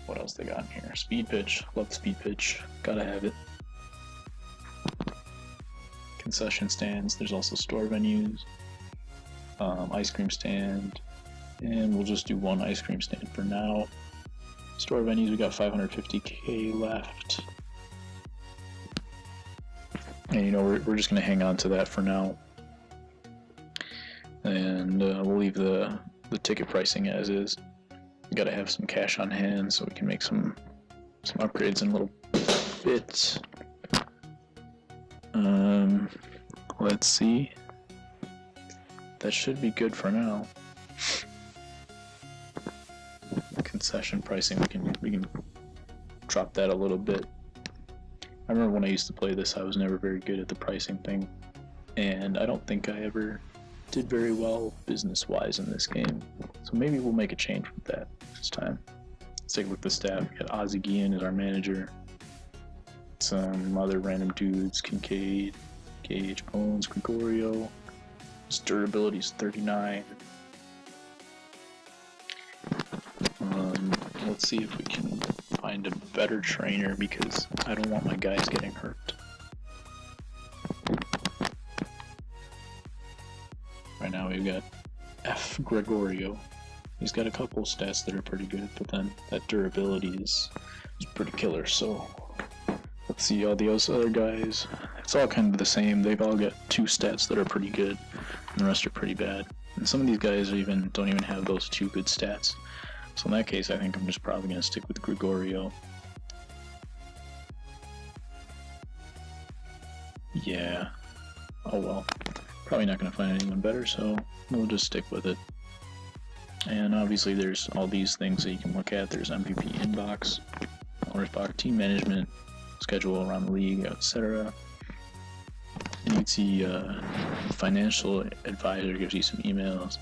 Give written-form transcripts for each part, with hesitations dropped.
What else they got in here? Speed pitch. Love speed pitch. Gotta have it. Concession stands. There's also store venues. Ice cream stand. And we'll just do one ice cream stand for now. Store venues, we got 550k left. And you know, we're just gonna hang on to that for now. And we'll leave the ticket pricing as is. We gotta have some cash on hand so we can make some upgrades in a little bit. Let's see. That should be good for now. Concession pricing, we can drop that a little bit. I remember when I used to play this, I was never very good at the pricing thing, and I don't think I ever did very well business-wise in this game. So maybe we'll make a change with that this time. Let's take a look at the staff. We got Ozzy Guillen as our manager. Some other random dudes: Kincaid, Gage, Bones, Gregorio. His durability is 39. Let's see if we can find a better trainer because I don't want my guys getting hurt. Right now we've got F. Gregorio. He's got a couple stats that are pretty good, but then that durability is pretty killer. So let's see all those other guys. It's all kind of the same. They've all got 2 stats that are pretty good, and the rest are pretty bad. And some of these guys don't even have those 2 good stats. So in that case, I think I'm just probably going to stick with Gregorio. Yeah. Oh well. Probably not going to find anyone better, so we'll just stick with it. And obviously there's all these things that you can look at. There's MVP inbox, owners box, team management, schedule around the league, etc. And you can see financial advisor gives you some emails.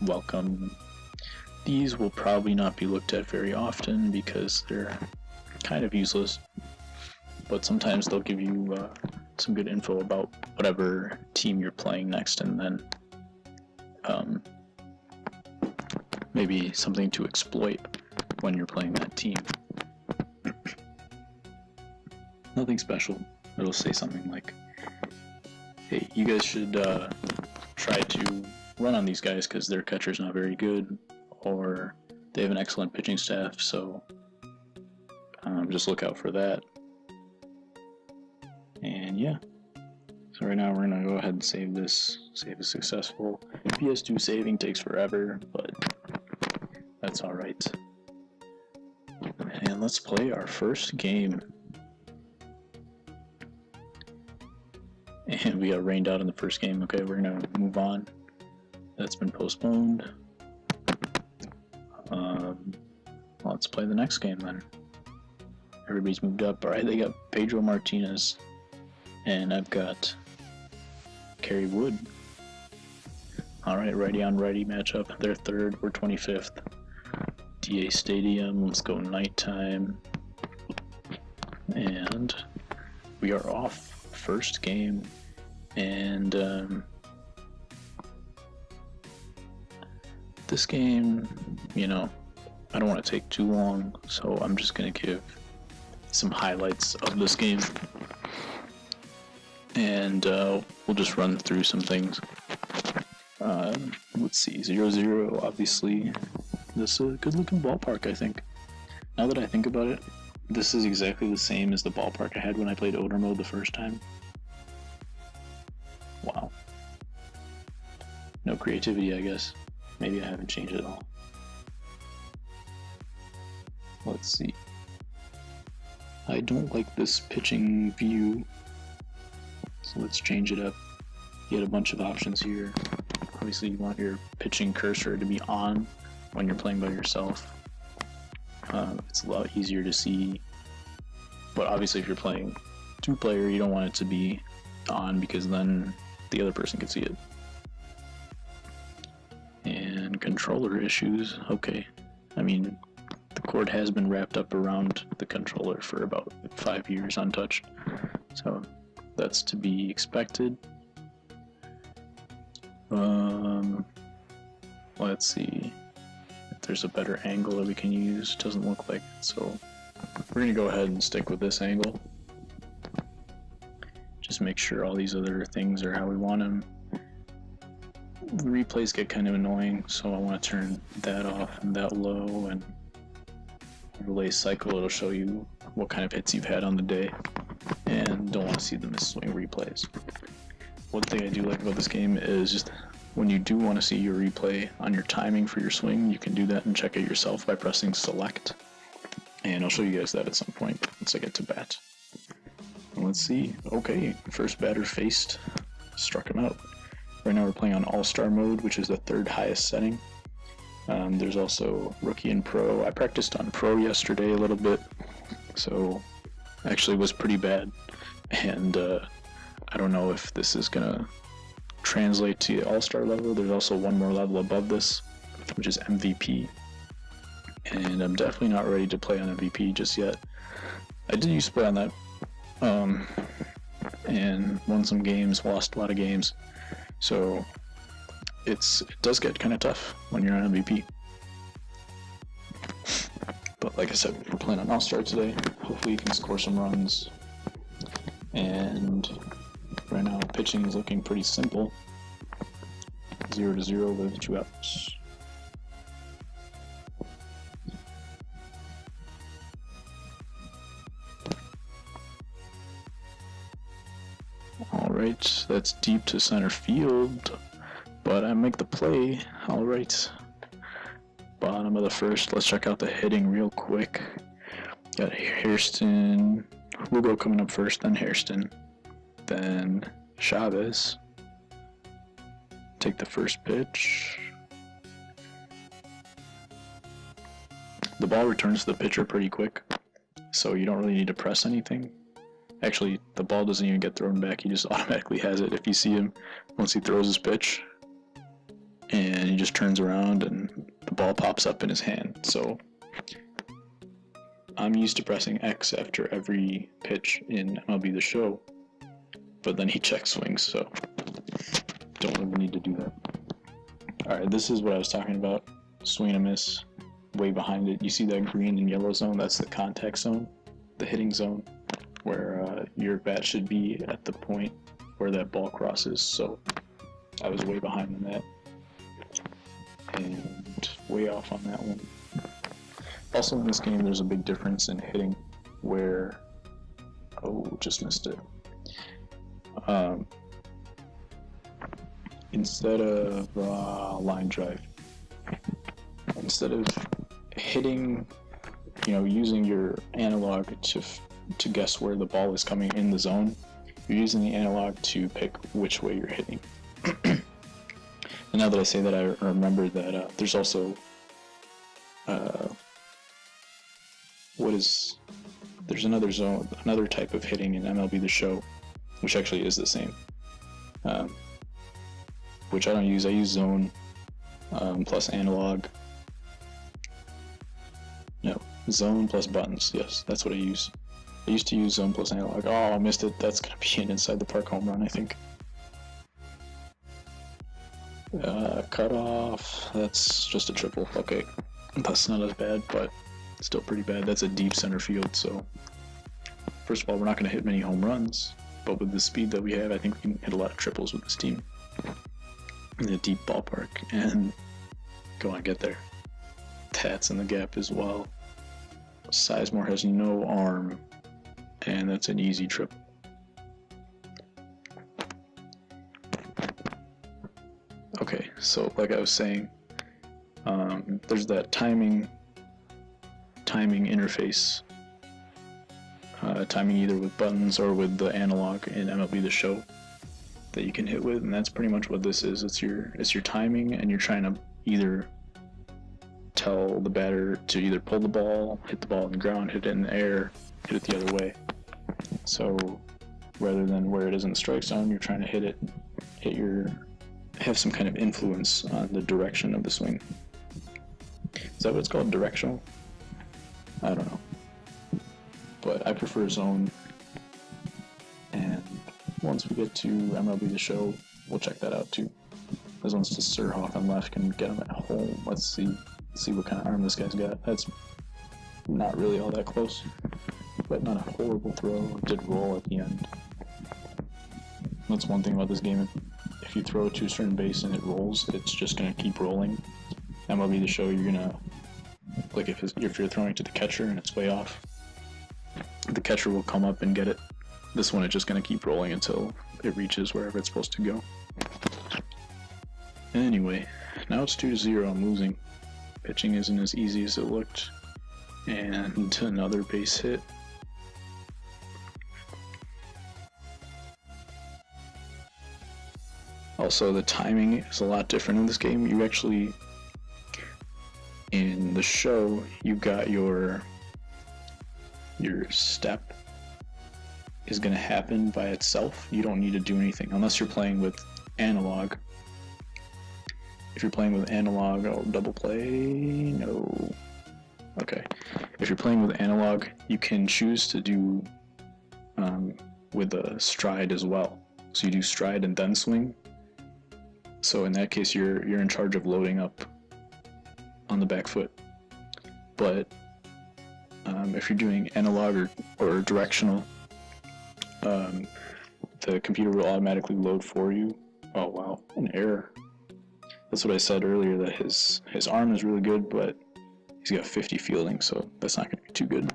Welcome. These will probably not be looked at very often because they're kind of useless, but sometimes they'll give you some good info about whatever team you're playing next, and then maybe something to exploit when you're playing that team. Nothing special. It'll say something like, hey, you guys should try to run on these guys because their catcher's not very good, or they have an excellent pitching staff, so just look out for that. And yeah, so right now we're gonna go ahead and save this. Save is successful. PS2 saving takes forever, but that's alright. And let's play our first game. And we got rained out in the first game. Okay, we're gonna move on. That's been postponed. Let's play the next game then. Everybody's moved up. Alright, they got Pedro Martinez. And I've got Kerry Wood. Alright, righty on righty matchup. They're third, we're 25th. DA Stadium, let's go nighttime. And we are off. First game. And this game, you know, I don't want to take too long, so I'm just going to give some highlights of this game. And we'll just run through some things. Let's see, 0-0, obviously. This is a good looking ballpark, I think. Now that I think about it, this is exactly the same as the ballpark I had when I played Odor Mode the first time. Wow. No creativity, I guess. Maybe I haven't changed it all. Let's see. I don't like this pitching view, so let's change it up. You get a bunch of options here. Obviously you want your pitching cursor to be on when you're playing by yourself. It's a lot easier to see, but obviously if you're playing 2-player, you don't want it to be on because then the other person can see it. And controller issues, okay. I mean, the cord has been wrapped up around the controller for about 5 years untouched, so that's to be expected. Let's see. there's a better angle that we can use. Doesn't look like it, so we're gonna go ahead and stick with this angle. Just make sure all these other things are how we want them. The replays get kind of annoying, so I want to turn that off and that low, and relay cycle, it'll show you what kind of hits you've had on the day, and don't want to see the missed swing replays. One thing I do like about this game is just when you do want to see your replay on your timing for your swing, you can do that and check it yourself by pressing select, and I'll show you guys that at some point once I get to bat. Let's see. Okay, first batter faced, struck him out. Right now we're playing on All-Star mode, which is the third highest setting. There's also Rookie and Pro. I practiced on Pro yesterday a little bit, so actually was pretty bad. And I don't know if this is gonna translate to All-Star level. There's also one more level above this, which is MVP. And I'm definitely not ready to play on MVP just yet. I did used to play on that, and won some games, lost a lot of games. So it does get kind of tough when you're on MVP. But like I said, we're playing on All-Star today. Hopefully you can score some runs. And right now pitching is looking pretty simple. 0-0 with 2 outs. Alright, that's deep to center field, but I make the play. Alright, bottom of the first. Let's check out the hitting real quick. Got Hairston, Hugo coming up first, then Hairston, then Chavez. Take the first pitch. The ball returns to the pitcher pretty quick, so you don't really need to press anything. Actually, the ball doesn't even get thrown back, he just automatically has it. If you see him, once he throws his pitch, and he just turns around and the ball pops up in his hand. So I'm used to pressing X after every pitch in MLB The Show, but then he check swings, so don't even need to do that. Alright, this is what I was talking about. Swing and a miss, way behind it. You see that green and yellow zone? That's the contact zone, the hitting zone, where your bat should be at the point where that ball crosses. So I was way behind on that, and way off on that one. Also in this game there's a big difference in hitting where, oh, just missed it. Instead of line drive, instead of hitting, using your analog to guess where the ball is coming in the zone, you're using the analog to pick which way you're hitting. And now that I say that, I remember that there's also there's another zone, another type of hitting in MLB The Show, which actually is the same, which I don't use. I use zone plus analog. No, zone plus buttons. Yes, that's what I use. I used to use zone plus analog. Oh, I missed it. That's going to be an inside the park home run, I think. Cut off. That's just a triple. Okay, that's not as bad, but still pretty bad. That's a deep center field, so first of all, we're not going to hit many home runs, but with the speed that we have, I think we can hit a lot of triples with this team in a deep ballpark and go on, get there. Tats in the gap as well. Sizemore has no arm, and that's an easy triple. Okay, so like I was saying, there's that timing interface, timing either with buttons or with the analog in MLB The Show that you can hit with, and that's pretty much what this is. It's your timing, and you're trying to either tell the batter to either pull the ball, hit the ball on the ground, hit it in the air, hit it the other way. So rather than where it is in the strike zone, you're trying to have some kind of influence on the direction of the swing. Is that what it's called? Directional? I don't know. But I prefer zone. And once we get to MLB The Show, we'll check that out too. This one's to Surhoff on left, can get him at home. Let's see. Let's see what kind of arm this guy's got. That's not really all that close, but not a horrible throw. It did roll at the end. That's one thing about this game. If you throw it to a certain base and it rolls, it's just gonna keep rolling. MLB The Show, you're gonna, like if you're throwing to the catcher and it's way off, the catcher will come up and get it. This one, it's just gonna keep rolling until it reaches wherever it's supposed to go. Anyway, now it's 2-0. I'm losing. Pitching isn't as easy as it looked. And another base hit. Also, the timing is a lot different in this game. You actually, in the show, you got your step is going to happen by itself. You don't need to do anything unless you're playing with analog. If you're playing with analog, I'll double play. No. Okay. If you're playing with analog, you can choose to do with a stride as well. So you do stride and then swing. So in that case, you're in charge of loading up on the back foot. But if you're doing analog or directional, the computer will automatically load for you. Oh wow, an error. That's what I said earlier, that his arm is really good, but he's got 50 fielding, so that's not going to be too good.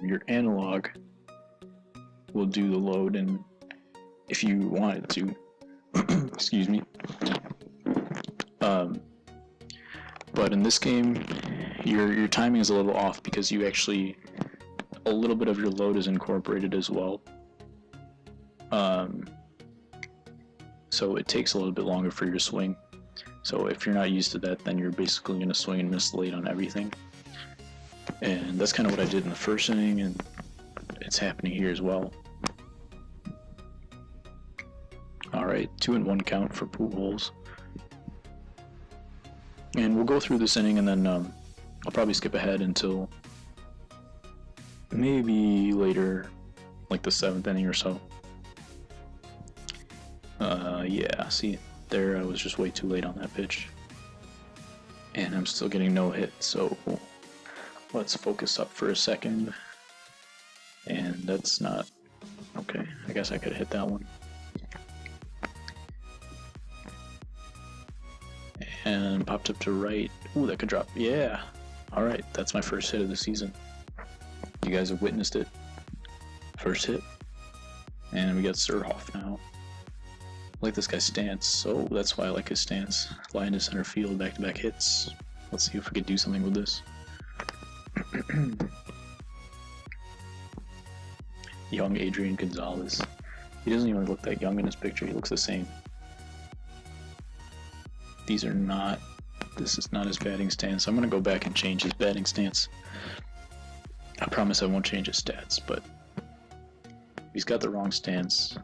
Your analog will do the load, and if you want it to, excuse me. But in this game, your timing is a little off because you actually, a little bit of your load is incorporated as well. So it takes a little bit longer for your swing. So if you're not used to that, then you're basically going to swing and miss late on everything. And that's kind of what I did in the first inning, and it's happening here as well. Alright, 2-1 count for Pujols. And we'll go through this inning, and then I'll probably skip ahead until maybe later, like the 7th inning or so. Yeah, see, there I was just way too late on that pitch. And I'm still getting no hit, so let's focus up for a second. And that's not... Okay, I guess I could have hit that one. And popped up to right. Ooh, that could drop. Yeah! Alright, that's my first hit of the season. You guys have witnessed it. First hit. And we got Surhoff now. I like this guy's stance, so that's why I like his stance. Line to center field, back-to-back hits. Let's see if we could do something with this. Young Adrian Gonzalez. He doesn't even look that young in his picture, he looks the same. This is not his batting stance. I'm gonna go back and change his batting stance. I promise I won't change his stats, but he's got the wrong stance.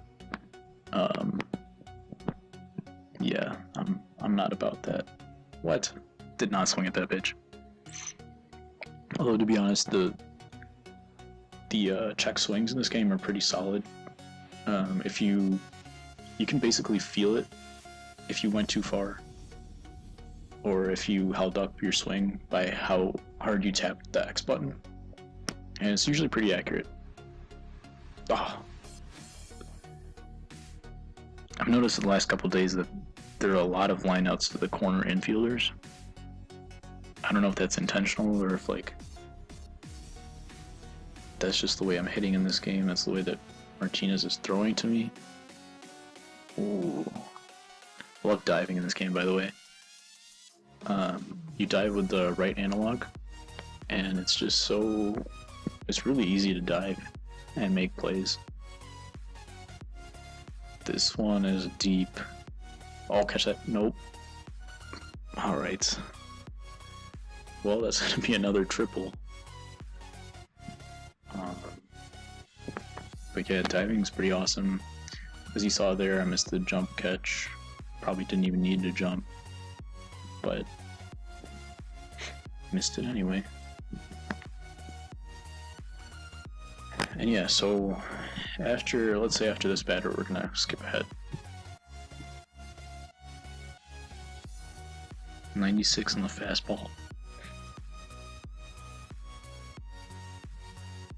Yeah, I'm not about that. What? Did not swing at that pitch. Although to be honest, the check swings in this game are pretty solid. If you can basically feel it if you went too far, or if you held up your swing by how hard you tapped the X button, and it's usually pretty accurate. Oh. I've noticed in the last couple of days that there are a lot of lineouts to the corner infielders. I don't know if that's intentional or if that's just the way I'm hitting in this game. That's the way that Martinez is throwing to me. Ooh. I love diving in this game, by the way. You dive with the right analog, and it's really easy to dive and make plays. This one is deep. I'll catch that. Nope. Alright. Well, that's going to be another triple. But yeah, diving's pretty awesome. As you saw there, I missed the jump catch. Probably didn't even need to jump, but missed it anyway. And yeah, so let's say after this batter, we're gonna skip ahead. 96 on the fastball.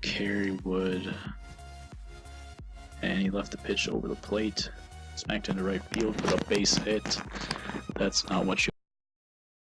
Kerry Wood. And he left the pitch over the plate. Smacked into right field for a base hit. That's not what you